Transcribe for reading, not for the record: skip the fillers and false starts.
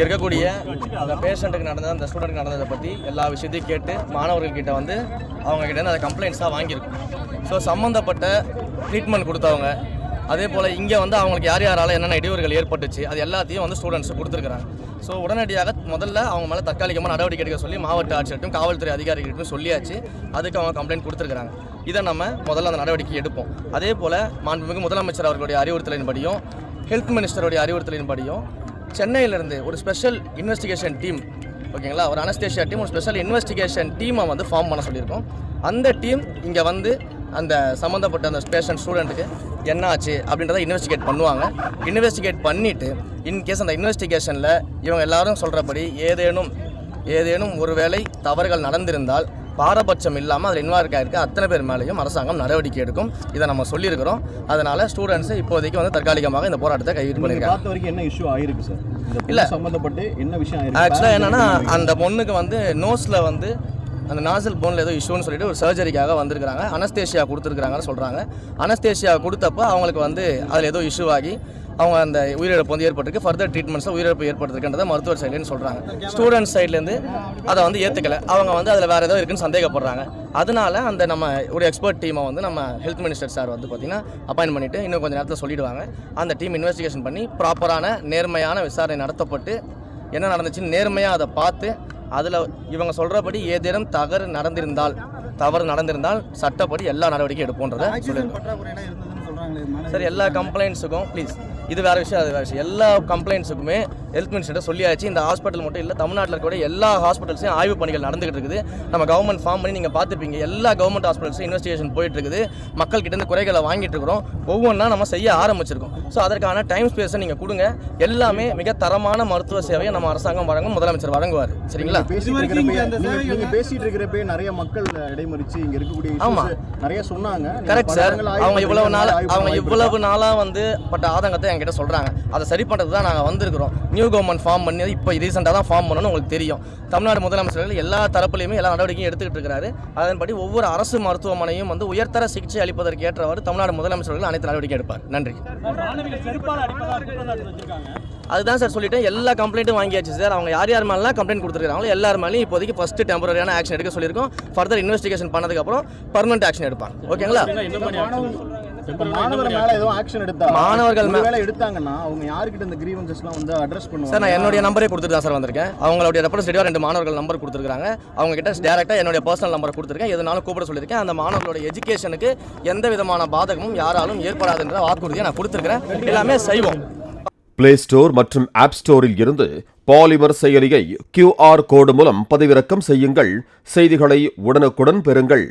இங்கே இருக்கக்கூடிய அந்த பேஷண்ட்டுக்கு நடந்தது, அந்த ஸ்டூடெண்ட்டுக்கு நடந்ததை பற்றி எல்லா விஷயத்தையும் கேட்டு மாணவர்கள்கிட்ட வந்து அவங்ககிட்ட அதை கம்ப்ளைண்ட்ஸாக வாங்கியிருக்கும். ஸோ சம்மந்தப்பட்ட ட்ரீட்மெண்ட் கொடுத்தவங்க, அதே போல் இங்கே வந்து அவங்களுக்கு யார் யாரால் என்னென்ன இடையூறுகள் ஏற்பட்டுச்சு அது எல்லாத்தையும் வந்து ஸ்டூடெண்ட்ஸு கொடுத்துருக்குறாங்க. ஸோ உடனடியாக முதல்ல அவங்க மேலே தற்காலிகமாக நடவடிக்கை எடுக்க சொல்லி மாவட்ட ஆட்சியர்கிட்டும் காவல்துறை அதிகாரிகிட்டும் சொல்லியாச்சு. அதுக்கு அவங்க கம்ப்ளைண்ட் கொடுத்துருக்குறாங்க. இதை நம்ம முதல்ல அந்த நடவடிக்கை எடுப்போம். அதே போல் மாண்புமிகு முதலமைச்சர் அவர்களுடைய அறிவுறுத்தலின்படியும் ஹெல்த் மினிஸ்டருடைய அறிவுறுத்தலின்படியும் சென்னையிலேருந்து ஒரு ஸ்பெஷல் இன்வெஸ்டிகேஷன் டீம், ஓகேங்களா, ஒரு அனஸ்தேஷியா டீம், ஒரு ஸ்பெஷல் இன்வெஸ்டிகேஷன் டீமை வந்து ஃபார்ம் பண்ண சொல்லியிருக்கோம். அந்த டீம் இங்கே வந்து அந்த சம்மந்தப்பட்ட அந்த பேஷண்ட் ஸ்டூடெண்ட்டுக்கு என்ன ஆச்சு அப்படின்றத இன்வெஸ்டிகேட் பண்ணுவாங்க. இன்வெஸ்டிகேட் பண்ணிவிட்டு இன்கேஸ் அந்த இன்வெஸ்டிகேஷனில் இவங்க எல்லாரும் சொல்கிறபடி ஏதேனும் ஒரு வேளை தவறுகள் நடந்திருந்தால் பாரபட்சம் இல்லாமல் அதில் இன்வால்வ் ஆகிருக்க அத்தனை பேர் மேலேயும் அரசாங்கம் நடவடிக்கை எடுக்கும். இதை நம்ம சொல்லியிருக்கிறோம். அதனால் ஸ்டூடெண்ட்ஸ் இப்போதைக்கு வந்து தற்காலிகமாக இந்த போராட்டத்தை கைவிட்டு பண்ணியிருக்காங்க. என்ன இஷ்யூ ஆயிருக்கு சார்? இல்லை, சம்மந்தப்பட்டு என்ன விஷயம் ஆக்சுவலாக என்னென்னா அந்த பொண்ணுக்கு வந்து நோஸில் வந்து அந்த நாசல் போனில் ஏதோ இஷ்யூன்னு சொல்லிட்டு ஒரு சர்ஜரிக்காக வந்திருக்கிறாங்க. அனஸ்தேஷியா கொடுத்துருக்குறாங்கன்னு சொல்கிறாங்க. அனஸ்தேஷியா கொடுத்தப்போ அவங்களுக்கு வந்து அதில் ஏதோ இஷ்யூ ஆகி அவங்க அந்த உயிரிழப்பு வந்து ஏற்பட்டிருக்கு. ஃபர்தர் ட்ரீட்மெண்ட்ஸில் உயிரிழப்பு ஏற்பட்டிருக்கின்றதை மருத்துவர் சைட்லேன்னு சொல்கிறாங்க. ஸ்டூடெண்ட்ஸ் சைட்லேருந்து அதை வந்து ஏற்றுக்கலை. அவங்க வந்து அதில் வேறு ஏதோ இருக்குன்னு சந்தேகப்படுறாங்க. அதனால அந்த நம்ம ஒரு எக்ஸ்பர்ட் டீமை வந்து நம்ம ஹெல்த் மினிஸ்டர் சார் வந்து பார்த்திங்கன்னா அப்பாயின்ட் பண்ணிவிட்டு இன்னும் கொஞ்சம் நேரத்தில் சொல்லிவிடுவாங்க. அந்த டீம் இன்வெஸ்டிகேஷன் பண்ணி ப்ராப்பரான நேர்மையான விசாரணை நடத்தப்பட்டு என்ன நடந்துச்சுன்னு நேர்மையாக அதை பார்த்து அதில் இவங்க சொல்கிறபடி ஏதேனும் தவறு நடந்திருந்தால் சட்டப்படி எல்லா நடவடிக்கையும் எடுப்போன்றதை சொல்லியிருக்கோம். சரி, எல்லா கம்ப்ளைண்ட்ஸுக்கும் ப்ளீஸ், இது வேறு விஷயம், அது வேறு விஷயம். எல்லா கம்ப்ளைண்ட்ஸுக்குமே ஹெல்த் மினிஸ்டர்கிட்ட சொல்லியாச்சு. இந்த ஹாஸ்பிட்டல் மட்டும் இல்லை, தமிழ்நாட்டில் இருக்கக்கூடிய எல்லா ஹாஸ்பிட்டல்ஸையும் ஆய்வு பணிகள் நடந்துகிட்டு இருக்குது. நம்ம கவர்மெண்ட் ஃபார்ம் பண்ணி நீங்கள் பார்த்துப்பீங்க. எல்லா கவர்மெண்ட் ஹாஸ்பிட்டல்ஸும் இன்வெஸ்டிகேஷன் போயிட்டு இருக்குது. மக்கள்கிட்ட குறைகளை வாங்கிட்டு இருக்கிறோம். ஒவ்வொன்றா நம்ம செய்ய ஆரம்பிச்சிருக்கோம். ஸோ அதற்கான டைம் ஸ்பேஸை நீங்கள் கொடுங்க. எல்லாமே மிக தரமான மருத்துவ சேவையை நம்ம அரசாங்கம் வழங்கும், முதலமைச்சர் வழங்குவார். சரிங்களா? பேசிட்டு இருக்கிறப்ப நிறைய மக்கள் இடைமறிச்சு இங்கே இருக்கக்கூடிய நிறைய சொன்னாங்க. Correct sir. அவங்க இவ்வளவு நாளாக வந்து பட்ட ஆதங்கத்தை என்கிட்ட சொல்கிறாங்க. அதை சரி பண்ணுறது தான் நாங்கள் வந்திருக்கிறோம். நியூ கவர்மெண்ட் ஃபார்ம் பண்ணி இப்போ ரீசெண்டாக தான் ஃபார்ம் பண்ணணும்னு உங்களுக்கு தெரியும். தமிழ்நாடு முதலமைச்சர்கள் எல்லா தரப்புலையுமே எல்லா நடவடிக்கையும் எடுத்துக்கிட்டு இருக்கிறாரு. அதன்படி ஒவ்வொரு அரசு மருத்துவமனையும் வந்து உயர்தர சிகிச்சை அளிப்பதற்கு ஏற்றவாறு தமிழ்நாடு முதலமைச்சர்கள் அனைத்து நடவடிக்கை எடுப்பார். நன்றி. அதுதான் சார் சொல்லிட்டேன். எல்லா கம்ப்ளைண்ட்டும் வாங்கியாச்சு சார். அவங்க யார் மேலாம் கம்ப்ளைண்ட் கொடுத்துருக்காங்களோ எல்லார் மேலேயும் இப்போதைக்கு ஃபர்ஸ்ட் டெம்பரரியான ஆக்ஷன் எடுக்க சொல்லியிருக்கோம். ஃபர்தர் இன்வெஸ்டிகேஷன் பண்ணதுக்கப்புறம் பர்மனெண்ட் ஆக்ஷன் எடுப்பாங்க. ஓகேங்களா? மாணவர்கள் மேல எடுத்தாங்கன்னா அவங்க யார்கிட்ட இந்த கிரீவன்சஸ்லாம் வந்து அட்ரஸ் பண்ணுவாங்க சார்? நான் என்னுடைய நம்பரே கொடுத்துட்டு தான் சார் வந்திருக்கேன். அவங்களுடைய ரெப்ரசன்டேட்டிவா 2 மாணவர்கள் நம்பர் கொடுத்துருக்காங்க. அவங்க கிட்ட டைரக்டா என்னுடைய பர்சனல் நம்பர் கொடுத்துருக்கேன். எதனாலும் கூப்பிட சொல்லியிருக்கேன். அந்த மாணவர்களுடைய எஜுகேஷனுக்கு எந்த விதமான பாதகமும் யாராலும் ஏற்படாதுன்ற வாக்குறுதியை நான் கொடுத்துருக்கிறேன். எல்லாமே செய்வோம். பிளே ஸ்டோர் மற்றும் ஆப் ஸ்டோரில் இருந்து பாலிமர் செயலியை QR கோடு மூலம் பதிவிறக்கம் செய்யுங்கள். செய்திகளை உடனுக்குடன் பெறுங்கள்.